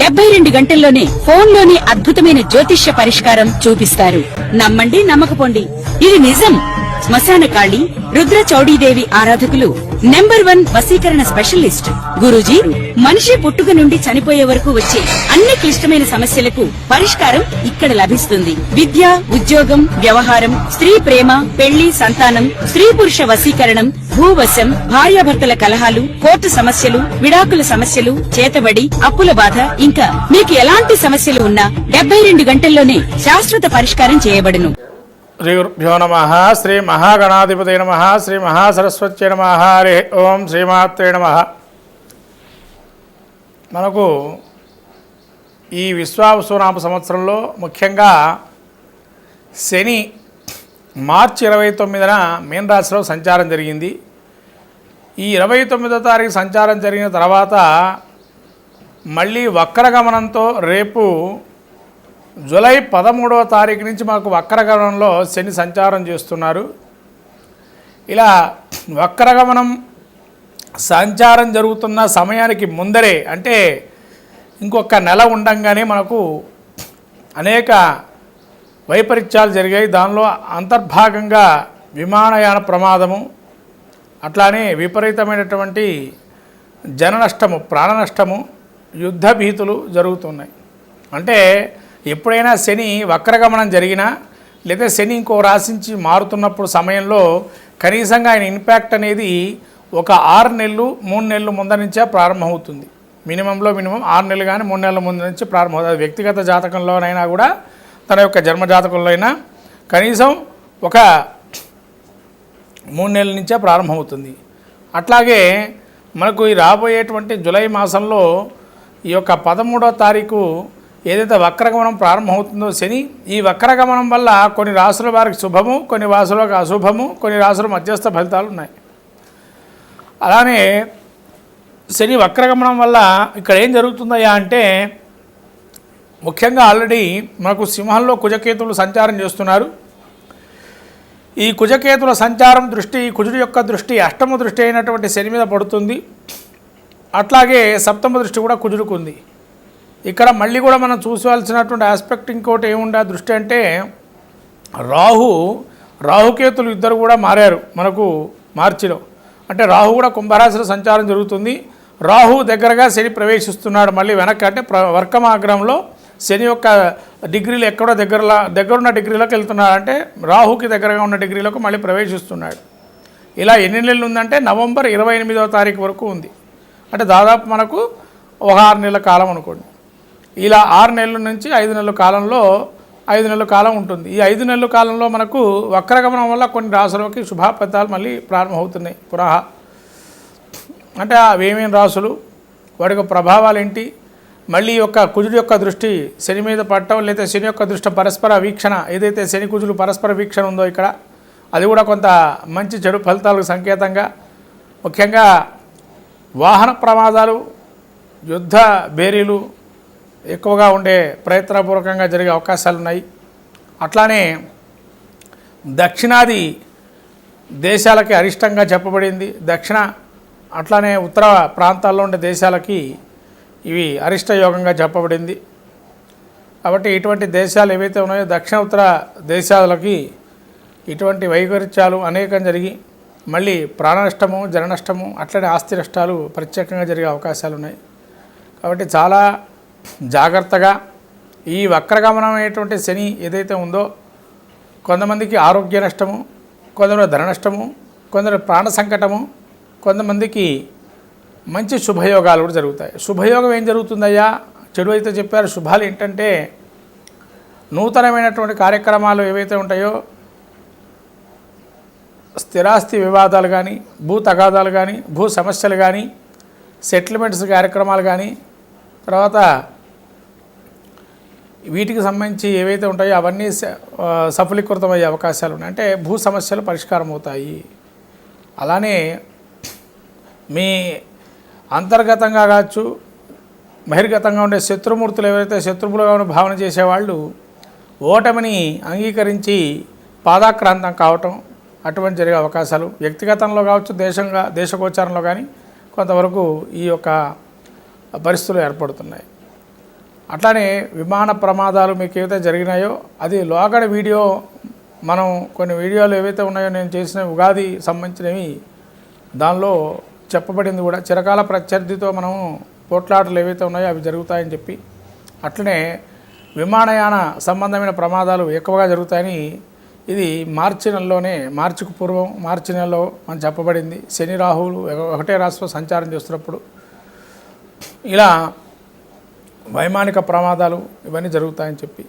72 గంటల్లోనే ఫోన్లోని అద్భుతమైన జ్యోతిష్య పరిష్కారం చూపిస్తారు. నమ్మండి, నమ్మకపోండి, ఇది నిజం. శ్మశాన కాళి రుద్ర చౌడీదేవి ఆరాధకులు నంబర్ 1 వశీకరణ స్పెషలిస్ట్. గురూజీ మనిషి పుట్టుక నుండి చనిపోయే వరకు వచ్చే అన్ని క్లిష్టమైన సమస్యలకు పరిష్కారం ఇక్కడ లభిస్తుంది. విద్య, ఉద్యోగం, వ్యవహారం, స్త్రీ ప్రేమ, పెళ్లి, సంతానం, స్త్రీ పురుష వశీకరణం, భూవశం, భార్యాభర్తల కలహాలు, కోర్టు సమస్యలు, విడాకుల సమస్యలు, చేతబడి, అప్పుల బాధ, ఇంకా మీకు ఎలాంటి సమస్యలు ఉన్నా 72 గంటల్లోనే శాశ్వత పరిష్కారం చేయబడును. శ్రీ గురుభ్యో నమః. శ్రీ మహాగణాధిపతయ నమః. శ్రీ మహాసరస్వత్యై నమః. హరి ఓం శ్రీమాత్రే నమః. మనకు ఈ విశ్వావసునామ సంవత్సరంలో ముఖ్యంగా శని మార్చి 29న మీనరాశిలో సంచారం జరిగింది. ఈ 29వ తారీఖు సంచారం జరిగిన తర్వాత మళ్ళీ వక్రగమనంతో రేపు జూలై 13వ తారీఖు నుంచి మనకు వక్రగమనంలో శని సంచారం చేస్తున్నారు. ఇలా వక్రగమనం సంచారం జరుగుతున్న సమయానికి ముందరే, అంటే ఇంకొక నెల ఉండంగానే మనకు అనేక వైపరీత్యాలు జరిగాయి. దానిలో అంతర్భాగంగా విమానయాన ప్రమాదము, అట్లానే విపరీతమైనటువంటి జన నష్టము, ప్రాణ నష్టము, యుద్ధ భీతులు జరుగుతున్నాయి. అంటే ఎప్పుడైనా శని వక్రగమనం జరిగినా లేదా శని ఇంకో రాశించి మారుతున్నప్పుడు సమయంలో కనీసంగా ఆయన ఇంపాక్ట్ అనేది ఒక 6 నెలలు 3 నెలలు ముందర నుంచే ప్రారంభమవుతుంది. మినిమం 6 నెలలు కానీ 3 నెలల ముందు నుంచి ప్రారంభమవుతుంది. వ్యక్తిగత జాతకంలోనైనా కూడా తన యొక్క జన్మ జాతకంలో అయినా కనీసం ఒక 3 నెలల నుంచే ప్రారంభమవుతుంది. అట్లాగే మనకు ఈ రాబోయేటువంటి జూలై మాసంలో ఈ యొక్క 13వ తారీఖు ఏదైతే వక్రగమనం ప్రారంభమవుతుందో శని, ఈ వక్రగమనం వల్ల కొన్ని రాశుల వారికి శుభము, కొన్ని రాశులకు అశుభము, కొన్ని రాశుల మధ్యస్థ ఫలితాలు ఉన్నాయి. అలానే శని వక్రగమనం వల్ల ఇక్కడ ఏం జరుగుతుందయ్యా అంటే ముఖ్యంగా ఆల్రెడీ మనకు సింహంలో కుజకేతువులు సంచారం చేస్తున్నారు. ఈ కుజకేతుల సంచారం దృష్టి, కుజుడి యొక్క దృష్టి అష్టమ దృష్టి అయినటువంటి శని మీద పడుతుంది. అట్లాగే సప్తమ దృష్టి కూడా కుజుడికి ఉంది. ఇక్కడ మళ్ళీ కూడా మనం చూసుకోవాల్సినటువంటి ఆస్పెక్ట్ ఇంకోటి ఏముండా దృష్టి అంటే రాహుకేతులు ఇద్దరు కూడా మారారు మనకు మార్చిలో. అంటే రాహు కూడా కుంభరాశిలో సంచారం జరుగుతుంది. రాహు దగ్గరగా శని ప్రవేశిస్తున్నాడు మళ్ళీ వెనక్కి. అంటే వర్కమాగ్రహంలో శని యొక్క డిగ్రీలు ఎక్కడో దగ్గరున్న డిగ్రీలోకి వెళ్తున్నాడు. అంటే రాహుకి దగ్గరగా ఉన్న డిగ్రీలకు మళ్ళీ ప్రవేశిస్తున్నాడు. ఇలా ఎన్ని నెలలు ఉందంటే నవంబర్ 28వ తారీఖు వరకు ఉంది. అంటే దాదాపు మనకు ఒక 6 నెలల కాలం అనుకోండి. ఇలా 6 నెలల నుంచి 5 నెలల కాలంలో 5 నెలల కాలం ఉంటుంది. ఈ 5 నెలల కాలంలో మనకు వక్రగమనం వల్ల కొన్ని రాశులకి శుభఫలితాలు మళ్ళీ ప్రారంభమవుతున్నాయి పునః. అంటే అవేమేం రాశులు, వాటి ప్రభావాలు ఏంటి, మళ్ళీ యొక్క కుజుడి యొక్క దృష్టి శని మీద పడటం, లేదా శని యొక్క దృష్టి పరస్పర వీక్షణ, ఏదైతే శని కుజులు పరస్పర వీక్షణ ఉందో ఇక్కడ అది కూడా కొంత మంచి చెడు ఫలితాలకు సంకేతంగా. ముఖ్యంగా వాహన ప్రమాదాలు, యుద్ధ బేరీలు ఎక్కువగా ఉండే ప్రయత్నపూర్వకంగా జరిగే అవకాశాలు ఉన్నాయి. అట్లానే దక్షిణాది దేశాలకి అరిష్టంగా చెప్పబడింది. అట్లానే ఉత్తర ప్రాంతాల్లో ఉండే దేశాలకి ఇవి అరిష్ట యోగంగా చెప్పబడింది. కాబట్టి ఇటువంటి దేశాలు ఏవైతే ఉన్నాయో దక్షిణ ఉత్తర దేశాలకి ఇటువంటి వైపరీత్యాలు అనేకం జరిగి మళ్ళీ ప్రాణ నష్టము, జన నష్టము, అట్లనే ఆస్తి నష్టాలు ప్రత్యేకంగా జరిగే అవకాశాలు ఉన్నాయి. కాబట్టి చాలా జాగ్రత్తగా ఈ వక్రగమనం అనేటువంటి శని ఏదైతే ఉందో కొంతమందికి ఆరోగ్య నష్టము, కొందరు ధన నష్టము, కొందరు ప్రాణ సంకటము, కొంతమందికి మంచి శుభయోగాలు కూడా జరుగుతాయి. శుభయోగం ఏం జరుగుతుందయ్యా, చెడు అయితే చెప్పారు. శుభాలు ఏంటంటే నూతనమైనటువంటి కార్యక్రమాలు ఏవైతే ఉంటాయో స్థిరాస్తి వివాదాలు కానీ, భూ తగాదాలు కానీ, భూ సమస్యలు కానీ, సెటిల్మెంట్స్ కార్యక్రమాలు కానీ, తర్వాత వీటికి సంబంధించి ఏవైతే ఉంటాయో అవన్నీ సఫలీకృతమయ్యే అవకాశాలు ఉన్నాయి. అంటే భూ సమస్యలు పరిష్కారం అవుతాయి. అలానే మీ అంతర్గతంగా కావచ్చు, బహిర్గతంగా ఉండే శత్రుమూర్తులు ఎవరైతే శత్రువులుగా భావన చేసేవాళ్ళు ఓటమిని అంగీకరించి పాదాక్రాంతం కావటం అటువంటి జరిగే అవకాశాలు వ్యక్తిగతంలో కావచ్చు, దేశగోచారంలో కానీ కొంతవరకు ఈ యొక్క పరిస్థితులు ఏర్పడుతున్నాయి. అట్లానే విమాన ప్రమాదాలు మీకు ఏవైతే జరిగినాయో అది లోగడ వీడియో మనం కొన్ని వీడియోలు ఏవైతే ఉన్నాయో నేను చేసిన ఉగాది సంబంధించినవి దానిలో చెప్పబడింది కూడా చిరకాల ప్రత్యర్థితో మనం పోట్లాటలు ఏవైతే ఉన్నాయో అవి జరుగుతాయని చెప్పి అట్లనే విమానయాన సంబంధమైన ప్రమాదాలు ఎక్కువగా జరుగుతాయని ఇది మార్చి నెలలోనే మార్చికి పూర్వం మార్చి నెలలో మనం చెప్పబడింది. శని రాహువులు ఒకటే రాశిలో సంచారం చేస్తున్నప్పుడు ఇలా వైమానిక ప్రమాదాలు ఇవన్నీ జరుగుతాయని చెప్పి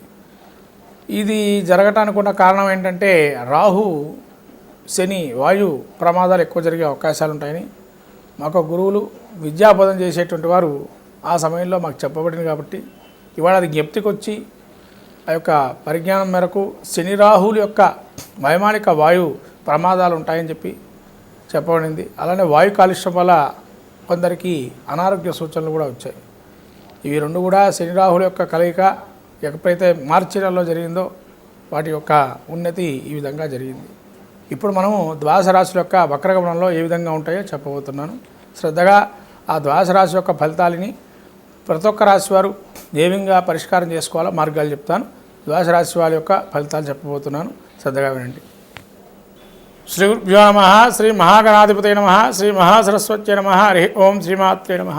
ఇది జరగటానికి ఉన్న కారణం ఏంటంటే రాహు శని వాయు ప్రమాదాలు ఎక్కువ జరిగే అవకాశాలు ఉంటాయని మాకు గురువులు విద్యాబోధన చేసేటువంటి వారు ఆ సమయంలో మాకు చెప్పబడింది. కాబట్టి ఇవాళ అది జ్ఞప్తికి వచ్చి ఆ యొక్క పరిజ్ఞానం మేరకు శని రాహువుల యొక్క వైమానిక వాయు ప్రమాదాలు ఉంటాయని చెప్పి చెప్పబడింది. అలానే వాయు కాలుష్యం వల్ల కొందరికి అనారోగ్య సూచనలు కూడా వచ్చాయి. ఇవి రెండు కూడా శని రాహుల యొక్క కలయిక ఎప్పుడైతే మార్చి నెలలో జరిగిందో వాటి యొక్క ఉన్నతి ఈ విధంగా జరిగింది. ఇప్పుడు మనము ద్వాదశ రాశుల యొక్క వక్రగమనంలో ఏ విధంగా ఉంటాయో చెప్పబోతున్నాను. శ్రద్ధగా ఆ ద్వాదశ రాశి యొక్క ఫలితాలని ప్రతి ఒక్క రాశి వారు ఏ విధంగా పరిష్కారం చేసుకోవాలో మార్గాలు చెప్తాను. ద్వాదశ రాశి వారి యొక్క ఫలితాలు చెప్పబోతున్నాను, శ్రద్ధగా వినండి. శ్రీ గురుభ్యో నమః. శ్రీ మహాగణాధిపతయ నమః. శ్రీ మహాసరస్వత్యై నమః. హరి ఓం. శ్రీమాత్రే నమః.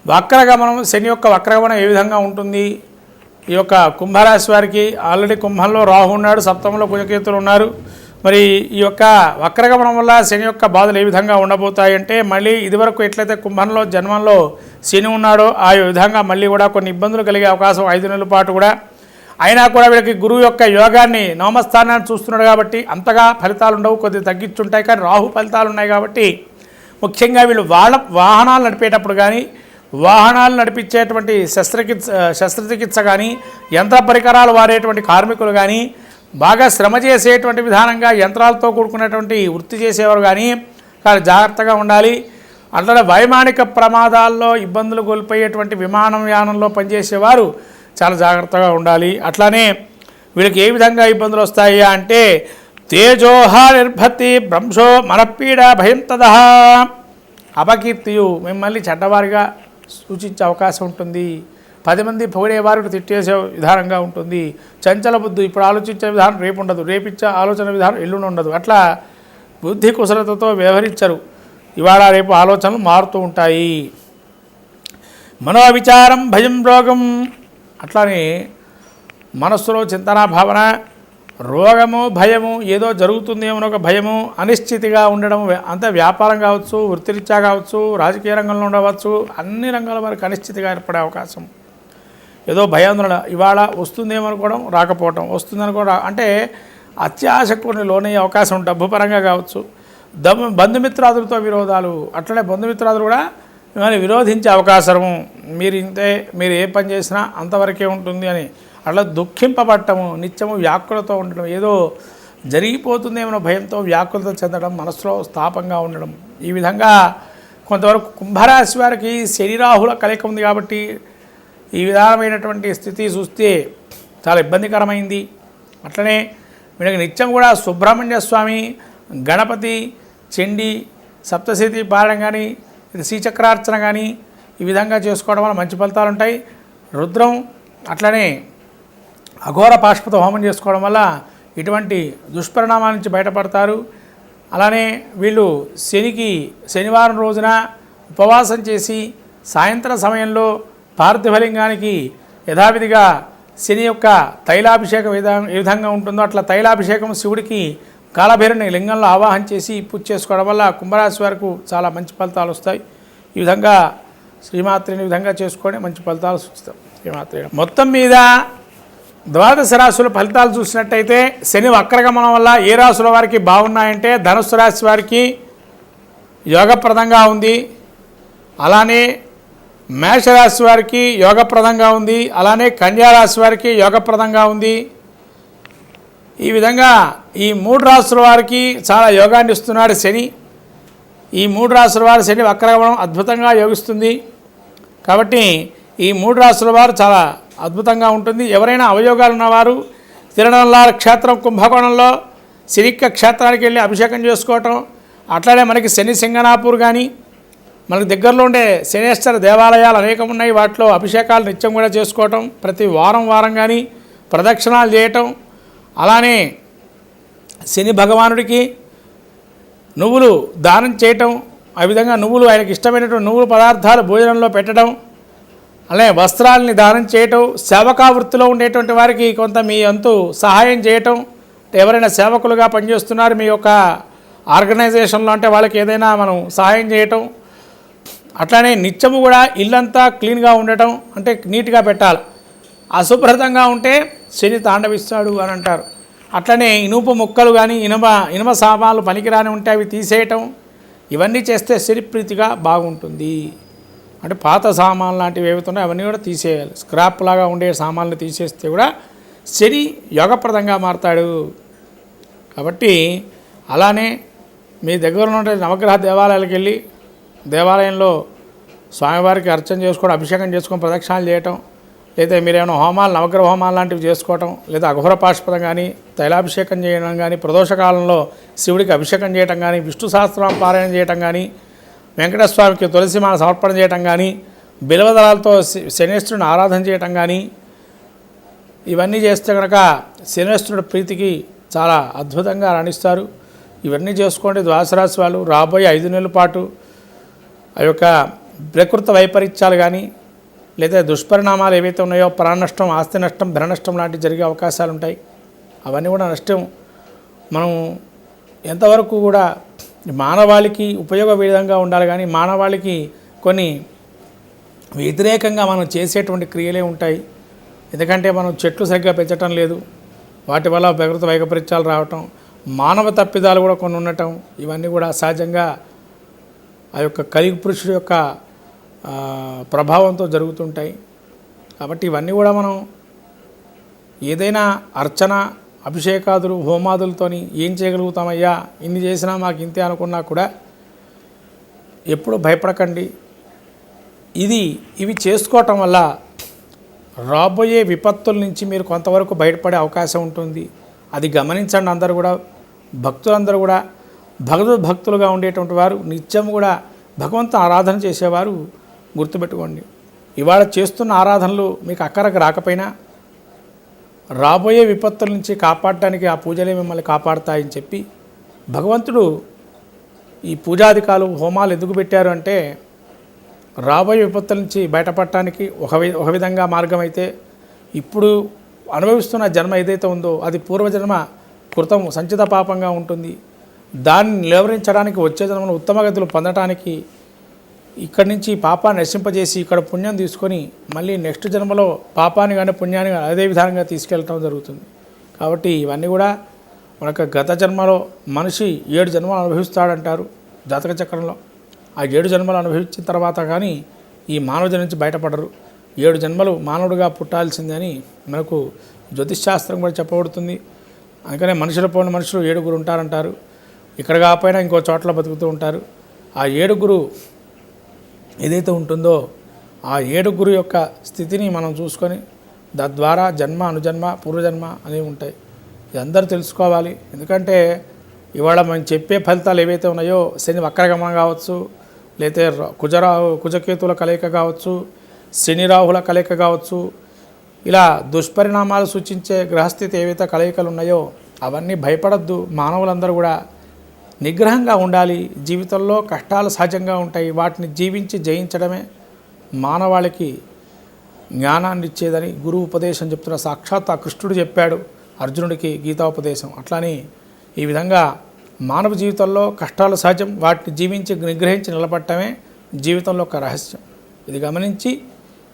వక్రగమనం, శని యొక్క వక్రగమనం ఏ విధంగా ఉంటుంది? ఈ యొక్క కుంభరాశి వారికి ఆల్రెడీ కుంభంలో రాహు ఉన్నాడు, సప్తమంలో కుజకేతులు ఉన్నారు. మరి ఈ యొక్క వక్రగమనం వల్ల శని యొక్క బాధలు ఏ విధంగా ఉండబోతాయి అంటే మళ్ళీ ఇదివరకు ఎట్లయితే కుంభంలో జన్మంలో శని ఉన్నాడో ఆ విధంగా మళ్ళీ కూడా కొన్ని ఇబ్బందులు కలిగే అవకాశం 5 నెలల పాటు కూడా. అయినా కూడా వీళ్ళకి గురువు యొక్క యోగాన్ని నవమస్థానాన్ని చూస్తున్నాడు కాబట్టి అంతగా ఫలితాలు ఉండవు, కొద్దిగా తగ్గించుంటాయి. కానీ రాహు ఫలితాలు ఉన్నాయి కాబట్టి ముఖ్యంగా వీళ్ళు వాహనాలు నడిపేటప్పుడు కానీ వాహనాలు నడిపించేటువంటి శస్త్రచికిత్స కానీ యంత్ర పరికరాలు వాడేటువంటి కార్మికులు కానీ బాగా శ్రమ చేసేటువంటి విధానంగా యంత్రాలతో కూడుకున్నటువంటి వృత్తి చేసేవారు కానీ జాగ్రత్తగా ఉండాలి. అట్లనే వైమానిక ప్రమాదాల్లో ఇబ్బందులు కోల్పోయేటువంటి విమానయానంలో పనిచేసేవారు చాలా జాగ్రత్తగా ఉండాలి. అట్లానే వీళ్ళకి ఏ విధంగా ఇబ్బందులు వస్తాయి అంటే తేజోహ నిర్భతి భ్రంశో మనపీడ భయం తదహ అపకీర్తియు మిమ్మల్ని చెడ్డవారిగా సూచించే అవకాశం ఉంటుంది. 10 మంది పొగిడేవారు తిట్టేసే విధానంగా ఉంటుంది. చంచల బుద్ధి, ఇప్పుడు ఆలోచించే విధానం రేపు ఉండదు, రేపిచ్చే ఆలోచన విధానం ఎల్లుండి ఉండదు. అట్లా బుద్ధి కుశలతతో వ్యవహరించరు. ఇవాళ రేపు ఆలోచనలు మారుతూ ఉంటాయి. మనోవిచారం భయం రోగం, అట్లానే మనస్సులో చింతన భావన, రోగము భయము, ఏదో జరుగుతుందేమో ఒక భయము, అనిశ్చితిగా ఉండడం. అంతే వ్యాపారం కావచ్చు, వృత్తిరీత్యా కావచ్చు, రాజకీయ రంగంలో ఉండవచ్చు, అన్ని రంగాల వరకు అనిశ్చితిగా ఏర్పడే అవకాశం. ఏదో భయాందోళన, ఇవాళ వస్తుందేమనుకోవడం రాకపోవడం, వస్తుందనుకోవడం అంటే అత్యాశకు కొన్ని లోనయ్యే అవకాశం. డబ్బు పరంగా కావచ్చు, బంధుమిత్రాదులతో విరోధాలు, అట్లనే బంధుమిత్రాదులు కూడా మిమ్మల్ని విరోధించే అవకాశము. మీరు ఏ పని చేసినా అంతవరకే ఉంటుంది అని అట్లా దుఃఖింపబట్టము, నిత్యము వ్యాకులతో ఉండడం, ఏదో జరిగిపోతుందేమో భయంతో వ్యాకులత చెందడం, మనసులో స్థాపంగా ఉండడం. ఈ విధంగా కొంతవరకు కుంభరాశి వారికి శని రాహుల కలయిక ఉంది కాబట్టి ఈ విధానమైనటువంటి స్థితి చూస్తే చాలా ఇబ్బందికరమైంది. అట్లనే వీళ్ళకి నిత్యం కూడా సుబ్రహ్మణ్య స్వామి, గణపతి, చండీ, సప్తశతి పారాయణం కానీ శ్రీచక్రార్చన కానీ ఈ విధంగా చేసుకోవడం వల్ల మంచి ఫలితాలు ఉంటాయి. రుద్రం అట్లనే అఘోర పాశుపత హోమం చేసుకోవడం వల్ల ఇటువంటి దుష్పరిణామాల నుంచి బయటపడతారు. అలానే వీళ్ళు శనివారం రోజున ఉపవాసం చేసి సాయంత్రం సమయంలో పార్థివలింగానికి యథావిధిగా శని యొక్క తైలాభిషేకం ఏ విధంగా ఉంటుందో అట్లా తైలాభిషేకం శివుడికి కాలభైరుని లింగంలో ఆవాహన చేసి పూజ చేసుకోవడం వల్ల కుంభరాశి వరకు చాలా మంచి ఫలితాలు వస్తాయి. ఈ విధంగా శ్రీమాత్రిని విధంగా చేసుకొని మంచి ఫలితాలు సూచిస్తాం. శ్రీమాత్రి మొత్తం మీద ద్వాదశ రాశుల ఫలితాలు చూసినట్టయితే శని వక్రగమనం వల్ల ఏ రాశుల వారికి బాగున్నాయంటే ధనుస్సు రాశి వారికి యోగప్రదంగా ఉంది. అలానే మేషరాశి వారికి యోగప్రదంగా ఉంది. అలానే కన్యారాశి వారికి యోగప్రదంగా ఉంది. ఈ విధంగా ఈ 3 రాశుల వారికి చాలా యోగాన్ని ఇస్తున్నాడు శని. ఈ 3 రాశుల వారి శని వక్రగమనం అద్భుతంగా యోగిస్తుంది. కాబట్టి ఈ 3 రాశుల వారు చాలా అద్భుతంగా ఉంటుంది. ఎవరైనా అవయోగాలు ఉన్నవారు తిరునల్లార క్షేత్రం కుంభకోణంలో శనిక్క క్షేత్రానికి వెళ్ళి అభిషేకం చేసుకోవటం, అట్లానే మనకి శని సింగనాపూర్ కానీ మనకు దగ్గరలో ఉండే శనేశ్వర దేవాలయాలు అనేకం ఉన్నాయి. వాటిలో అభిషేకాలు నిత్యం కూడా చేసుకోవటం, ప్రతి వారం కానీ ప్రదక్షిణాలు చేయటం, అలానే శని భగవానుడికి నువ్వులు దానం చేయటం, ఆ విధంగా నువ్వులు ఆయనకి ఇష్టమైనటువంటి నువ్వుల పదార్థాలు భోజనంలో పెట్టడం, అలాగే వస్త్రాలని దానం చేయటం, సేవకా వృత్తిలో ఉండేటువంటి వారికి కొంత మీ వంతు సహాయం చేయటం, ఎవరైనా సేవకులుగా పనిచేస్తున్నారు మీ యొక్క ఆర్గనైజేషన్లో అంటే వాళ్ళకి ఏదైనా మనం సహాయం చేయటం, అట్లానే నిత్యము కూడా ఇల్లంతా క్లీన్గా ఉండటం, అంటే నీట్గా పెట్టాలి. అశుభ్రతంగా ఉంటే శని తాండవిస్తాడు అని అంటారు. అట్లనే ఇనుప ముక్కలు కానీ ఇనుమ సామాన్లు పనికిరాని ఉంటే అవి తీసేయటం, ఇవన్నీ చేస్తే శని ప్రీతిగా బాగుంటుంది. అంటే పాత సామాన్లు లాంటివి ఏవైతున్నాయో అవన్నీ కూడా తీసేయాలి. స్క్రాప్ లాగా ఉండే సామాన్లు తీసేస్తే కూడా శని యోగప్రదంగా మారతాడు. కాబట్టి అలానే మీ దగ్గర ఉండే నవగ్రహ దేవాలయాలకు వెళ్ళి దేవాలయంలో స్వామివారికి అర్చన చేసుకోవడం, అభిషేకం చేసుకొని ప్రదక్షిణాలు చేయటం, లేదా మీరేమైనా హోమాలు నవగ్రహ హోమాలు లాంటివి చేసుకోవటం, లేదా అఘోర పాశుపతం కానీ తైలాభిషేకం చేయడం కానీ, ప్రదోషకాలంలో శివుడికి అభిషేకం చేయటం కానీ, విష్ణు సహస్రనామ పారాయణ చేయటం కానీ, వెంకటస్వామికి తులసిమాల సమర్పణ చేయటం కానీ, బిల్వదళాలతో శనేశ్వరుని ఆరాధన చేయటం కానీ, ఇవన్నీ చేస్తే కనుక శనేశ్వరుడి ప్రీతికి చాలా అద్భుతంగా రాణిస్తారు. ఇవన్నీ చేసుకోండి. ద్వాదశ రాశి వాళ్ళు రాబోయే 5 నెలల పాటు ఆ యొక్క ప్రకృతి వైపరీత్యాలు కానీ లేదా దుష్పరిణామాలు ఏవైతే ఉన్నాయో ప్రాణ నష్టం, ఆస్తి నష్టం, ధన నష్టం లాంటివి జరిగే అవకాశాలు ఉంటాయి. అవన్నీ కూడా నష్టం మనం ఎంతవరకు కూడా మానవాళికి ఉపయోగ విధంగా ఉండాలి, కానీ మానవాళికి కొన్ని వ్యతిరేకంగా మనం చేసేటువంటి క్రియలే ఉంటాయి. ఎందుకంటే మనం చెట్లు సరిగ్గా పెంచటం లేదు, వాటి వల్ల ప్రకృతి వైపరీత్యాలు రావటం, మానవ తప్పిదాలు కూడా కొన్ని ఉండటం, ఇవన్నీ కూడా సహజంగా ఆ యొక్క కలియుగ పురుషుడు యొక్క ప్రభావంతో జరుగుతుంటాయి. కాబట్టి ఇవన్నీ కూడా మనం ఏదైనా అర్చన, అభిషేకాదులు, హోమాదులతోని ఏం చేయగలుగుతామయ్యా, ఇన్ని చేసినా మాకు ఇంతే అనుకున్నా కూడా ఎప్పుడు భయపడకండి. ఇవి చేసుకోవటం వల్ల రాబోయే విపత్తుల నుంచి మీరు కొంతవరకు బయటపడే అవకాశం ఉంటుంది. అది గమనించండి. అందరూ కూడా భక్తులందరూ కూడా భగవద్భక్తులుగా ఉండేటువంటి వారు నిత్యం కూడా భగవంతుని ఆరాధన చేసేవారు గుర్తుపెట్టుకోండి. ఇవాళ చేస్తున్న ఆరాధనలు మీకు అక్కరకు రాకపోయినా రాబోయే విపత్తుల నుంచి కాపాడటానికి ఆ పూజలే మిమ్మల్ని కాపాడుతాయని చెప్పి భగవంతుడు ఈ పూజాధికాలు హోమాలు ఎందుకు పెట్టారు అంటే రాబోయే విపత్తుల నుంచి బయటపడటానికి ఒక విధంగా మార్గం అయితే, ఇప్పుడు అనుభవిస్తున్న జన్మ ఏదైతే ఉందో అది పూర్వజన్మ కృతం సంచిత పాపంగా ఉంటుంది. దాన్ని నిలవరించడానికి వచ్చే జన్మను ఉత్తమ గతులు పొందటానికి ఇక్కడి నుంచి పాపాన్ని నశింపజేసి ఇక్కడ పుణ్యం తీసుకొని మళ్ళీ నెక్స్ట్ జన్మలో పాపాన్ని కానీ పుణ్యాన్ని కానీ అదే విధంగా తీసుకెళ్ళటం జరుగుతుంది. కాబట్టి ఇవన్నీ కూడా మనకు గత జన్మలో మనిషి 7 జన్మలు అనుభవిస్తాడంటారు జాతక చక్రంలో. ఆ 7 జన్మలు అనుభవించిన తర్వాత కానీ ఈ మానవ జన్మ నుంచి బయటపడరు. 7 జన్మలు మానవుడిగా పుట్టాల్సిందని మనకు జ్యోతిష్శాస్త్రం కూడా చెప్పబడుతుంది. అందుకనే మనుషుల పోయిన మనుషులు 7 ఉంటారంటారు. ఇక్కడ కాకపోయినా ఇంకో చోట్ల బతుకుతూ ఉంటారు. ఆ 7 ఏదైతే ఉంటుందో ఆ 7 యొక్క స్థితిని మనం చూసుకొని తద్వారా జన్మ, అనుజన్మ, పూర్వజన్మ అనేవి ఉంటాయి. ఇది అందరూ తెలుసుకోవాలి. ఎందుకంటే ఇవాళ మనం చెప్పే ఫలితాలు ఏవైతే ఉన్నాయో శని వక్రగమనం కావచ్చు, లేకపోతే కుజకేతుల కలయిక కావచ్చు, శని రాహుల కలయిక కావచ్చు, ఇలా దుష్పరిణామాలు సూచించే గ్రహస్థితి ఏవైతే కలయికలు ఉన్నాయో అవన్నీ భయపడద్దు. మానవులందరూ కూడా నిగ్రహంగా ఉండాలి. జీవితంలో కష్టాలు సహజంగా ఉంటాయి, వాటిని జీవించి జయించడమే మానవాళికి జ్ఞానాన్ని ఇచ్చేదని గురువు ఉపదేశం చెప్తున్న సాక్షాత్ ఆ కృష్ణుడు చెప్పాడు అర్జునుడికి గీతాపదేశం. అట్లానే ఈ విధంగా మానవ జీవితంలో కష్టాలు సహజం, వాటిని జీవించి నిగ్రహించి నిలబడటమే జీవితంలో ఒక రహస్యం. ఇది గమనించి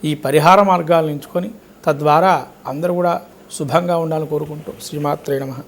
ఈ పరిహార మార్గాలను ఎంచుకొని తద్వారా అందరూ కూడా శుభంగా ఉండాలని కోరుకుంటూ శ్రీమాత్రే నమః.